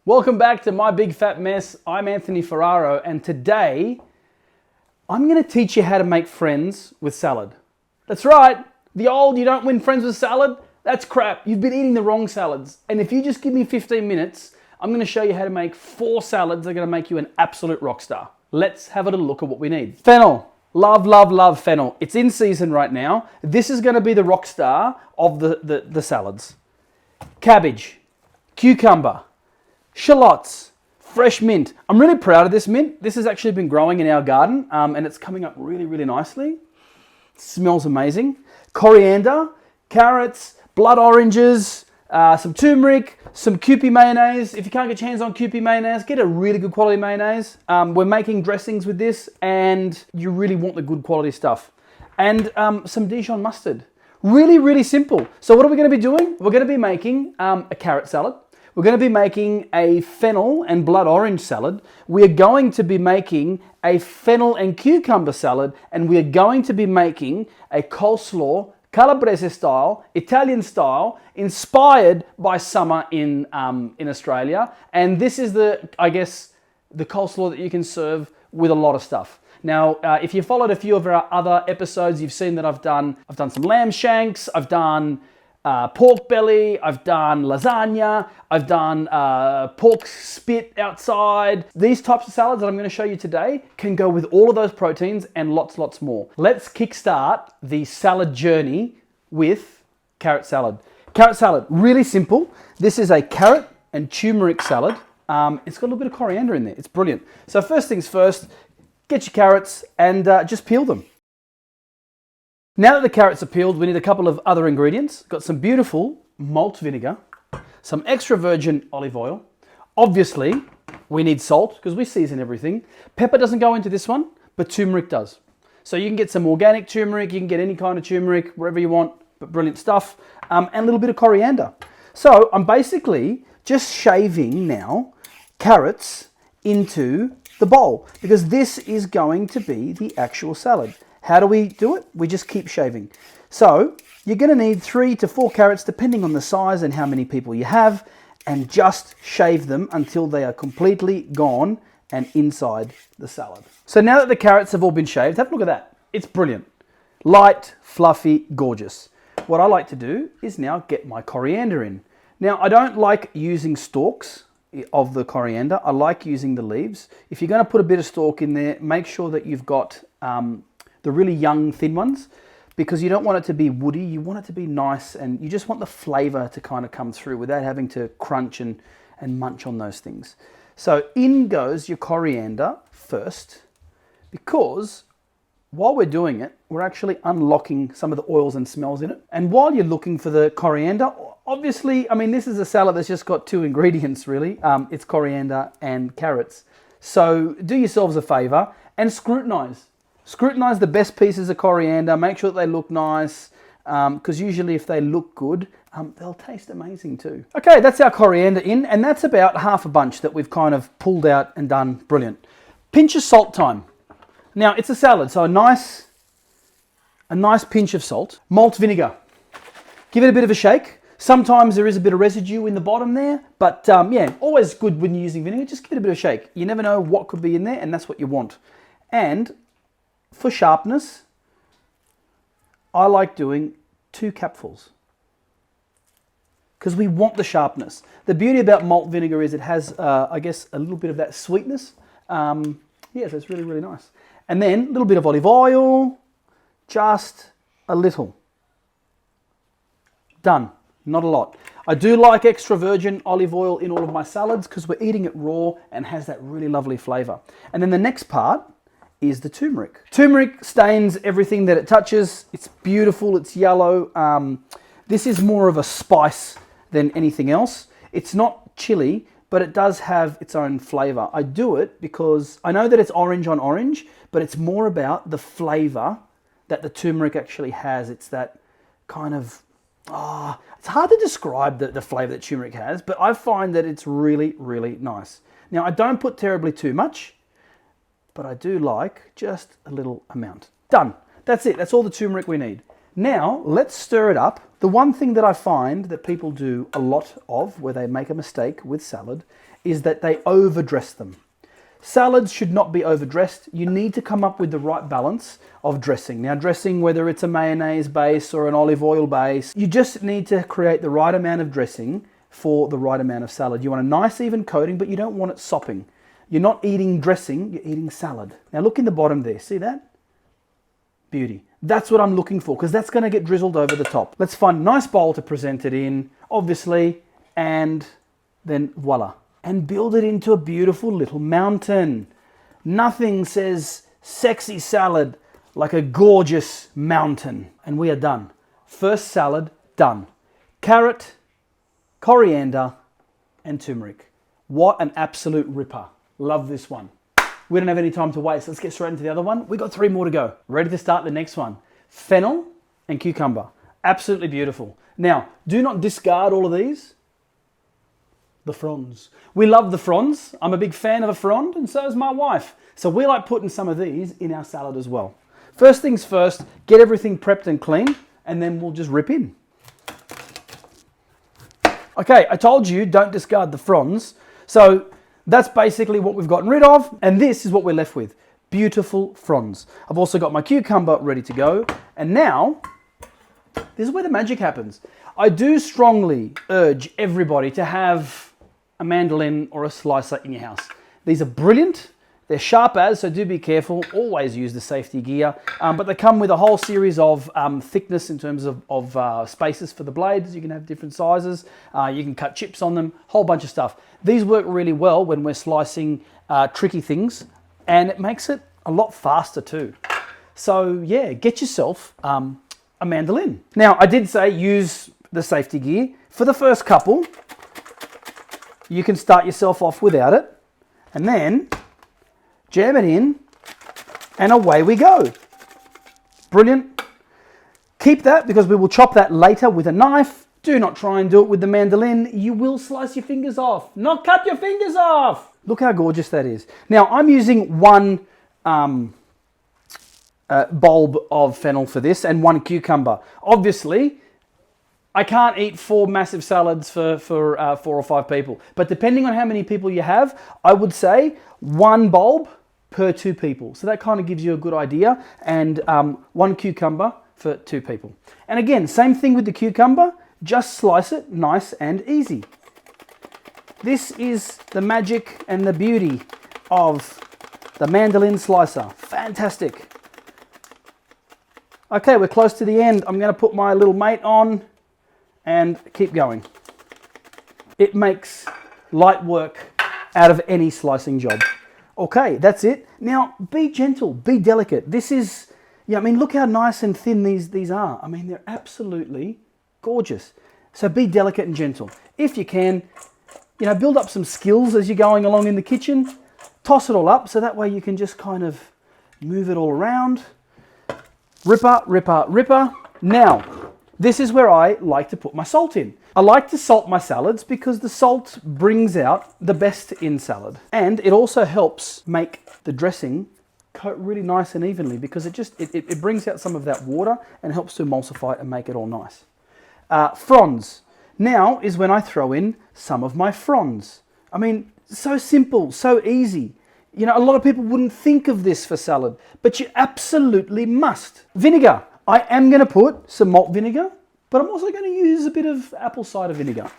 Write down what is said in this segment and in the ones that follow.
Welcome back to My Big Fat Mess. I'm Anthony Ferraro, and today I'm going to teach you how to make friends with salad. That's right, the old you don't win friends with salad, that's crap. You've been eating the wrong salads. And if you just give me 15 minutes, I'm going to show you how to make 4 salads that are going to make you an absolute rock star. Let's have a little look at what we need. Fennel. Love, love, love fennel. It's in season right now. This is going to be the rock star of the salads. Cabbage, cucumber, shallots, fresh mint. I'm really proud of this mint. This has actually been growing in our garden and it's coming up really, really nicely. It smells amazing. Coriander, carrots, blood oranges, some turmeric, some Kewpie Mayonnaise. If you can't get your hands on Kewpie Mayonnaise, get a really good quality mayonnaise. We're making dressings with this and you really want the good quality stuff. And some Dijon Mustard. Really, really simple. So what are we going to be doing? We're going to be making a carrot salad. We're going to be making a fennel and blood orange salad. We're going to be making a fennel and cucumber salad. And we're going to be making a coleslaw, Calabrese style, Italian style, inspired by summer in Australia. And this is the coleslaw that you can serve with a lot of stuff. Now, if you followed a few of our other episodes, you've seen that I've done some lamb shanks, I've done pork belly, I've done lasagna, I've done pork spit outside. These types of salads that I'm going to show you today can go with all of those proteins and lots more. Let's kickstart the salad journey with carrot salad. Carrot salad, really simple. This is a carrot and turmeric salad. It's got a little bit of coriander in there. It's brilliant. So first things first, get your carrots and just peel them. Now that the carrots are peeled, we need a couple of other ingredients. Got some beautiful malt vinegar, some extra virgin olive oil. Obviously, we need salt because we season everything. Pepper doesn't go into this one, but turmeric does. So you can get some organic turmeric, you can get any kind of turmeric, wherever you want, but brilliant stuff. And a little bit of coriander. So I'm basically just shaving now carrots into the bowl because this is going to be the actual salad. How do we do it? We just keep shaving. So you're going to need 3 to 4 carrots depending on the size and how many people you have, and just shave them until they are completely gone and inside the salad. So now that the carrots have all been shaved, have a look at that. It's brilliant. Light, fluffy, gorgeous. What I like to do is now get my coriander in. Now I don't like using stalks of the coriander. I like using the leaves. If you're going to put a bit of stalk in there, make sure that you've got the really young thin ones, because you don't want it to be woody, you want it to be nice, and you just want the flavor to kind of come through without having to crunch and munch on those things. So in goes your coriander first, because while we're doing it, we're actually unlocking some of the oils and smells in it. And while you're looking for the coriander, obviously, I mean, this is a salad that's just got 2 ingredients really. It's coriander and carrots. So do yourselves a favor and scrutinize. Scrutinize the best pieces of coriander, make sure that they look nice, because usually if they look good, they'll taste amazing too. Okay, that's our coriander in, and that's about half a bunch that we've kind of pulled out and done brilliant. Pinch of salt time. Now, it's a salad, so a nice pinch of salt. Malt vinegar. Give it a bit of a shake. Sometimes there is a bit of residue in the bottom there, but yeah, always good when you're using vinegar, just give it a bit of a shake. You never know what could be in there, and that's what you want. And for sharpness, I like doing 2 capfuls because we want the sharpness. The beauty about malt vinegar is it has, I guess, a little bit of that sweetness. Yeah, so it's really, really nice. And then a little bit of olive oil, just a little. Done, not a lot. I do like extra virgin olive oil in all of my salads because we're eating it raw and has that really lovely flavor. And then the next part is the turmeric. Turmeric stains everything that it touches. It's beautiful, it's yellow. This is more of a spice than anything else. It's not chili, but it does have its own flavor. I do it because I know that it's orange on orange, but it's more about the flavor that the turmeric actually has. It's that kind of, it's hard to describe the flavor that turmeric has, but I find that it's really, really nice. Now, I don't put terribly too much, but I do like just a little amount. Done. That's it. That's all the turmeric we need. Now, let's stir it up. The one thing that I find that people do a lot of where they make a mistake with salad is that they overdress them. Salads should not be overdressed. You need to come up with the right balance of dressing. Now, dressing, whether it's a mayonnaise base or an olive oil base, you just need to create the right amount of dressing for the right amount of salad. You want a nice even coating, but you don't want it sopping. You're not eating dressing, you're eating salad. Now look in the bottom there, see that? Beauty. That's what I'm looking for, because that's going to get drizzled over the top. Let's find a nice bowl to present it in, obviously, and then voila. And build it into a beautiful little mountain. Nothing says sexy salad like a gorgeous mountain. And we are done. First salad, done. Carrot, coriander, and turmeric. What an absolute ripper. Love this one. We don't have any time to waste. Let's get straight into the other one. We got 3 more to go. Ready to start the next one. Fennel and cucumber. Absolutely beautiful. Now, do not discard all of these. The fronds. We love the fronds. I'm a big fan of a frond, and so is my wife. So we like putting some of these in our salad as well. First things first, get everything prepped and clean, and then we'll just rip in. Okay, I told you don't discard the fronds. So that's basically what we've gotten rid of, and this is what we're left with. Beautiful fronds. I've also got my cucumber ready to go, and now, this is where the magic happens. I do strongly urge everybody to have a mandolin or a slicer in your house. These are brilliant. They're sharp as, so do be careful. Always use the safety gear. But they come with a whole series of thickness in terms of spaces for the blades. You can have different sizes. You can cut chips on them, whole bunch of stuff. These work really well when we're slicing tricky things, and it makes it a lot faster too. So yeah, get yourself a mandolin. Now, I did say use the safety gear. For the first couple, you can start yourself off without it, and then jam it in, and away we go. Brilliant. Keep that, because we will chop that later with a knife. Do not try and do it with the mandolin. You will slice your fingers off. Not cut your fingers off. Look how gorgeous that is. Now, I'm using one bulb of fennel for this and 1 cucumber. Obviously, I can't eat 4 massive salads for 4 or 5 people. But depending on how many people you have, I would say 1 bulb per 2 people. So that kind of gives you a good idea. And 1 cucumber for 2 people. And again, same thing with the cucumber. Just slice it nice and easy. This is the magic and the beauty of the mandolin slicer. Fantastic. Okay, we're close to the end. I'm going to put my little mate on and keep going. It makes light work out of any slicing job. Okay, that's it. Now, be gentle, be delicate. This is, yeah, I mean, look how nice and thin these are. I mean, they're absolutely gorgeous. So be delicate and gentle. If you can, you know, build up some skills as you're going along in the kitchen. Toss it all up, so that way you can just kind of move it all around. Ripper, ripper, ripper. Now, this is where I like to put my salt in. I like to salt my salads because the salt brings out the best in salad. And it also helps make the dressing coat really nice and evenly, because it brings out some of that water and helps to emulsify it and make it all nice. Fronds. Now is when I throw in some of my fronds. I mean, so simple, so easy. You know, a lot of people wouldn't think of this for salad, but you absolutely must. Vinegar. I am going to put some malt vinegar, but I'm also going to use a bit of apple cider vinegar.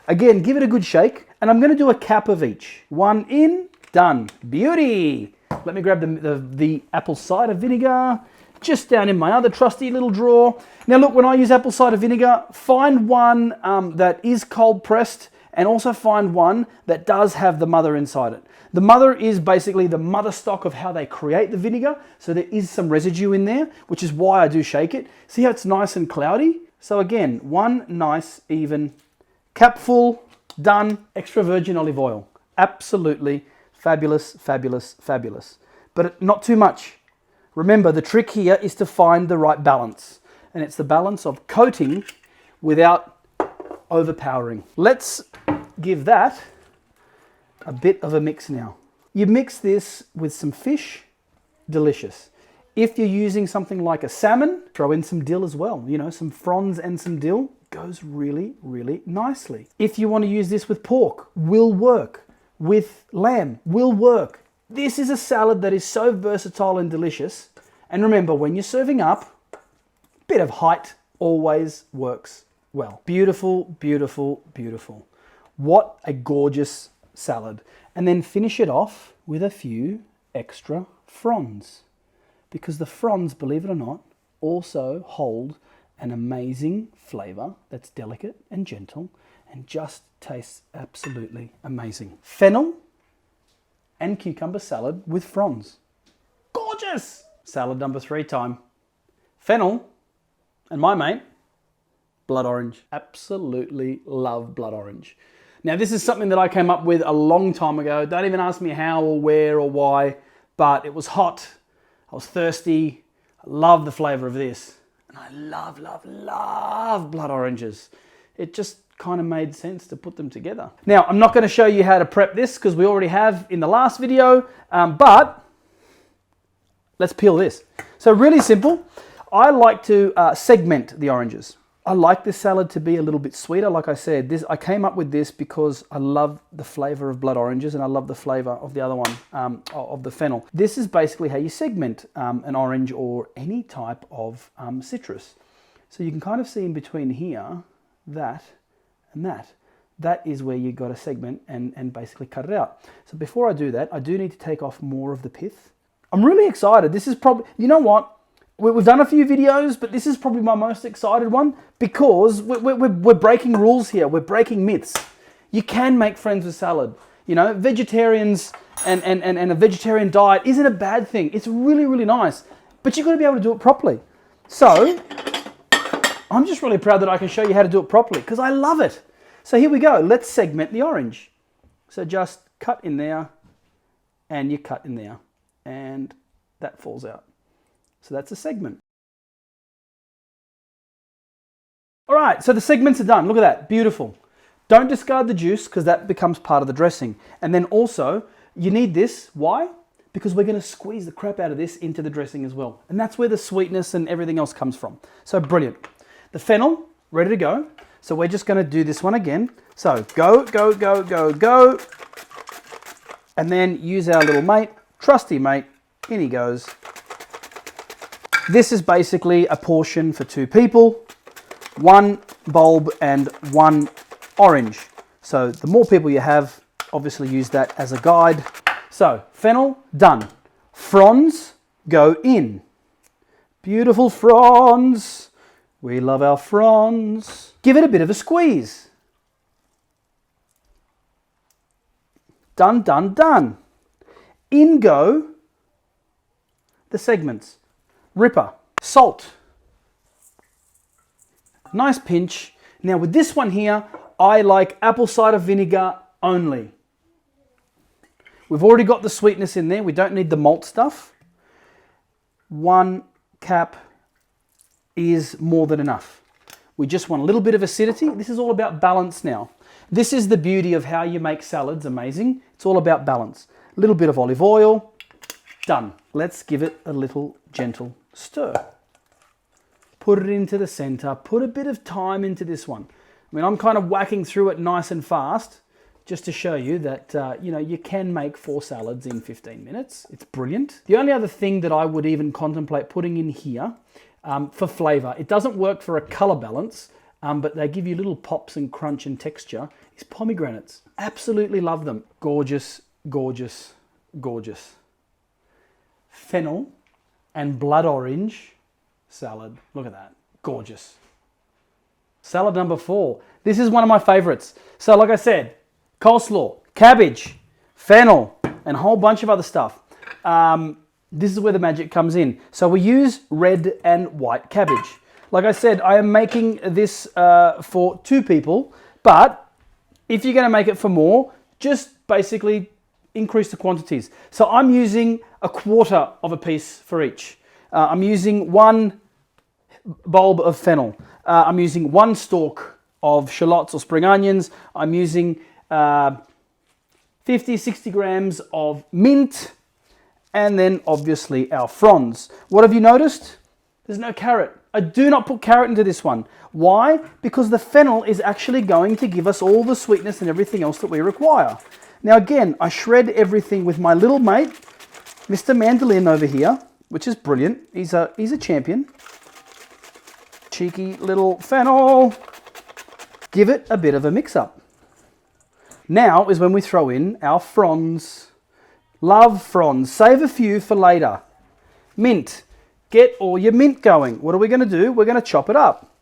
Again, give it a good shake, and I'm going to do a cap of each. 1 in, done. Beauty. Let me grab the apple cider vinegar just down in my other trusty little drawer. Now look, when I use apple cider vinegar, find one that is cold pressed, and also find one that does have the mother inside it. The mother is basically the mother stock of how they create the vinegar, so there is some residue in there, which is why I do shake it. See how it's nice and cloudy? So again, 1 nice even cap full, done. Extra virgin olive oil. Absolutely fabulous, fabulous, fabulous. But not too much. Remember, the trick here is to find the right balance, and it's the balance of coating without overpowering. Let's give that a bit of a mix now. You mix this with some fish, delicious. If you're using something like a salmon, throw in some dill as well. You know, some fronds and some dill goes really, really nicely. If you want to use this with pork, will work. with lamb will work. This is a salad that is so versatile and delicious. And remember, when you're serving up, a bit of height always works well. Beautiful, beautiful, beautiful. What a gorgeous salad. And then finish it off with a few extra fronds. Because the fronds, believe it or not, also hold an amazing flavor that's delicate and gentle and just tastes absolutely amazing. Fennel and cucumber salad with fronds. Gorgeous! Salad number 3 time. Fennel and my mate, blood orange. Absolutely love blood orange. Now this is something that I came up with a long time ago. Don't even ask me how or where or why, but it was hot. I was thirsty. I love the flavor of this. And I love, love, love blood oranges. It just kind of made sense to put them together. Now, I'm not going to show you how to prep this because we already have in the last video, but let's peel this. So really simple. I like to segment the oranges. I like this salad to be a little bit sweeter. Like I said, I came up with this because I love the flavor of blood oranges and I love the flavor of the other one, of the fennel. This is basically how you segment an orange or any type of citrus. So you can kind of see in between here, that and that. That is where you got to segment and basically cut it out. So before I do that, I do need to take off more of the pith. I'm really excited. This is probably, you know what? We've done a few videos, but this is probably my most excited one because we're breaking rules here. We're breaking myths. You can make friends with salad. You know, vegetarians and a vegetarian diet isn't a bad thing. It's really, really nice, but you've got to be able to do it properly. So I'm just really proud that I can show you how to do it properly because I love it. So here we go. Let's segment the orange. So just cut in there and you cut in there and that falls out. So that's a segment. All right, so the segments are done. Look at that, beautiful. Don't discard the juice because that becomes part of the dressing. And then also, you need this. Why? Because we're going to squeeze the crap out of this into the dressing as well. And that's where the sweetness and everything else comes from. So brilliant. The fennel, ready to go. So we're just going to do this one again. So go, go, go, go, go. And then use our little mate, trusty mate. In he goes. This is basically a portion for 2 people, 1 bulb and 1 orange. So the more people you have, obviously use that as a guide. So fennel, done. Fronds go in. Beautiful fronds. We love our fronds. Give it a bit of a squeeze. Done, done, done. In go the segments. Ripper, salt, nice pinch. Now with this one here, I like apple cider vinegar only. We've already got the sweetness in there. We don't need the malt stuff. 1 cap is more than enough. We just want a little bit of acidity. This is all about balance now. This is the beauty of how you make salads amazing. It's all about balance. A little bit of olive oil, done. Let's give it a little gentle stir. Put it into the center. Put a bit of time into this one. I mean, I'm kind of whacking through it nice and fast just to show you that, you know, you can make 4 salads in 15 minutes. It's brilliant. The only other thing that I would even contemplate putting in here for flavor, it doesn't work for a color balance, but they give you little pops and crunch and texture, is pomegranates. Absolutely love them. Gorgeous, gorgeous, gorgeous. Fennel and blood orange salad. Look at that. Gorgeous. Salad number 4. This is one of my favorites. So like I said, coleslaw, cabbage, fennel, and a whole bunch of other stuff. This is where the magic comes in. So we use red and white cabbage. Like I said, I am making this for 2 people, but if you're going to make it for more, just basically increase the quantities. So I'm using 1/4 of a piece for each. I'm using 1 bulb of fennel. I'm using 1 stalk of shallots or spring onions. I'm using 50, 60 grams of mint, and then obviously our fronds. What have you noticed? There's no carrot. I do not put carrot into this one. Why? Because the fennel is actually going to give us all the sweetness and everything else that we require. Now again, I shred everything with my little mate, Mr. Mandolin over here, which is brilliant. He's a champion. Cheeky little Fennel. Give it a bit of a mix up. Now is when we throw in our fronds. Love fronds. Save a few for later. Mint. Get all your mint going. What are we going to do? We're going to chop it up.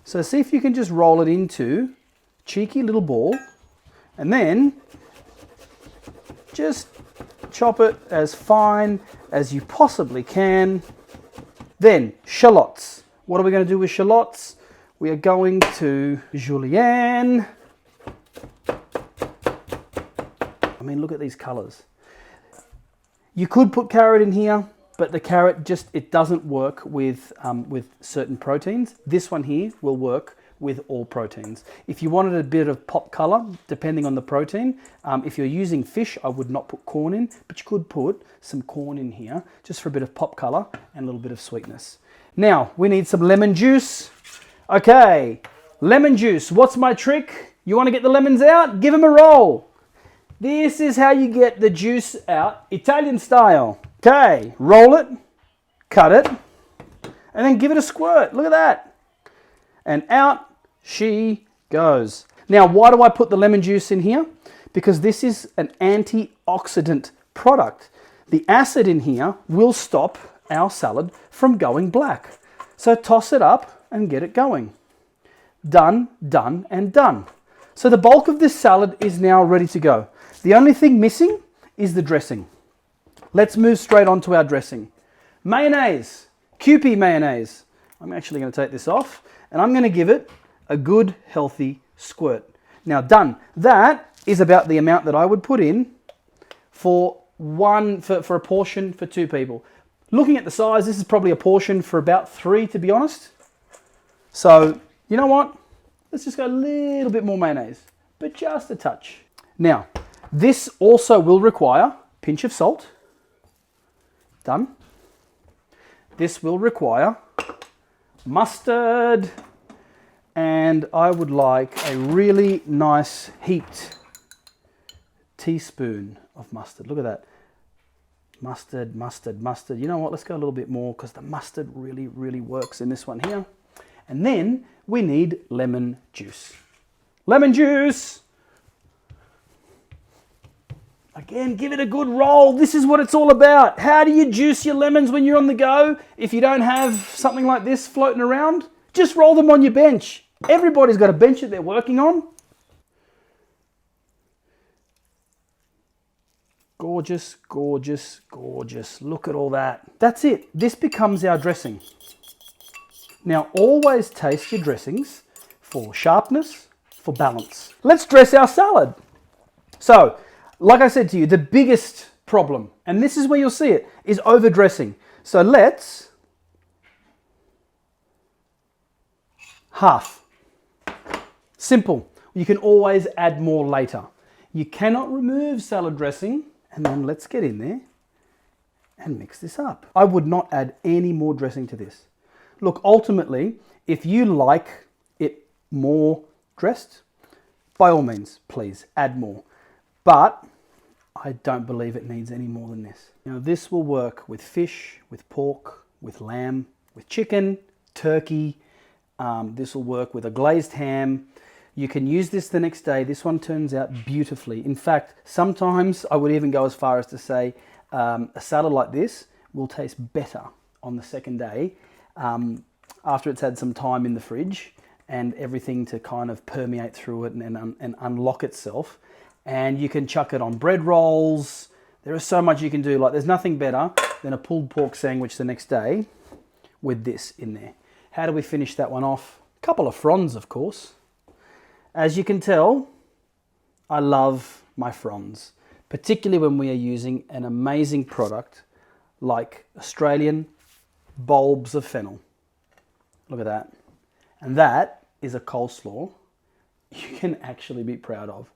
So see if you can just roll it into a cheeky little ball. And then just chop it as fine as you possibly can. Then shallots. What are we going to do with shallots? We are going to julienne. I mean, look at these colors. You could put carrot in here, but the carrot it doesn't work with certain proteins. This one here will work with all proteins. If you wanted a bit of pop color, depending on the protein, if you're using fish, I would not put corn in, but you could put some corn in here just for a bit of pop color and a little bit of sweetness. Now, we need some lemon juice. Okay, lemon juice. What's my trick? You want to get the lemons out? Give them a roll. This is how you get the juice out, Italian style. Okay, roll it, cut it, and then give it a squirt. Look at that. And out she goes. Now, why do I put the lemon juice in here? Because this is an antioxidant product. The acid in here will stop our salad from going black. So toss it up and get it going. Done, done, and done. So the bulk of this salad is now ready to go. The only thing missing is the dressing. Let's move straight on to our dressing. Mayonnaise, Kewpie Mayonnaise. I'm actually going to take this off and I'm going to give it a good healthy squirt. Now done. That is about the amount that I would put in for a portion for 2 people. Looking at the size, this is probably a portion for about 3, to be honest. So, you know what? Let's just go a little bit more mayonnaise, but just a touch. Now, this also will require a pinch of salt. Done. This will require mustard, and I would like a really nice heaped teaspoon of mustard. Look at that. Mustard, mustard, mustard. You know what? Let's go a little bit more because the mustard really, really works in this one here. And then we need lemon juice. Lemon juice! Again, give it a good roll. This is what it's all about. How do you juice your lemons when you're on the go? If you don't have something like this floating around, just roll them on your bench. Everybody's got a bench that they're working on. Gorgeous, gorgeous, gorgeous. Look at all that. That's it. This becomes our dressing. Now, always taste your dressings for sharpness, for balance. Let's dress our salad. So, like I said to you, the biggest problem, and this is where you'll see it, is overdressing. So let's half. Simple. You can always add more later. You cannot remove salad dressing, and then let's get in there and mix this up. I would not add any more dressing to this. Look, ultimately, if you like it more dressed, by all means, please add more. But I don't believe it needs any more than this. Now, this will work with fish, with pork, with lamb, with chicken, turkey. This will work with a glazed ham. You can use this the next day. This one turns out beautifully. In fact, sometimes I would even go as far as to say a salad like this will taste better on the second day after it's had some time in the fridge and everything to kind of permeate through it and unlock itself. And you can chuck it on bread rolls. There is so much you can do. Like, there's nothing better than a pulled pork sandwich the next day with this in there. How do we finish that one off? A couple of fronds, of course. As you can tell, I love my fronds, particularly when we are using an amazing product like Australian bulbs of fennel. Look at that. And that is a coleslaw you can actually be proud of.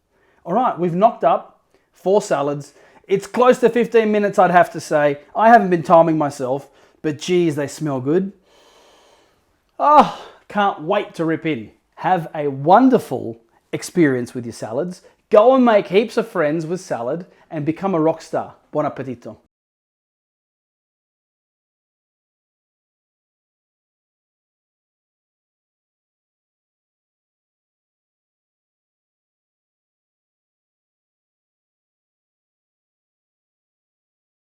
All right, we've knocked up 4 salads. It's close to 15 minutes, I'd have to say. I haven't been timing myself, but geez, they smell good. Oh, can't wait to rip in. Have a wonderful experience with your salads. Go and make heaps of friends with salad and become a rock star. Buon appetito.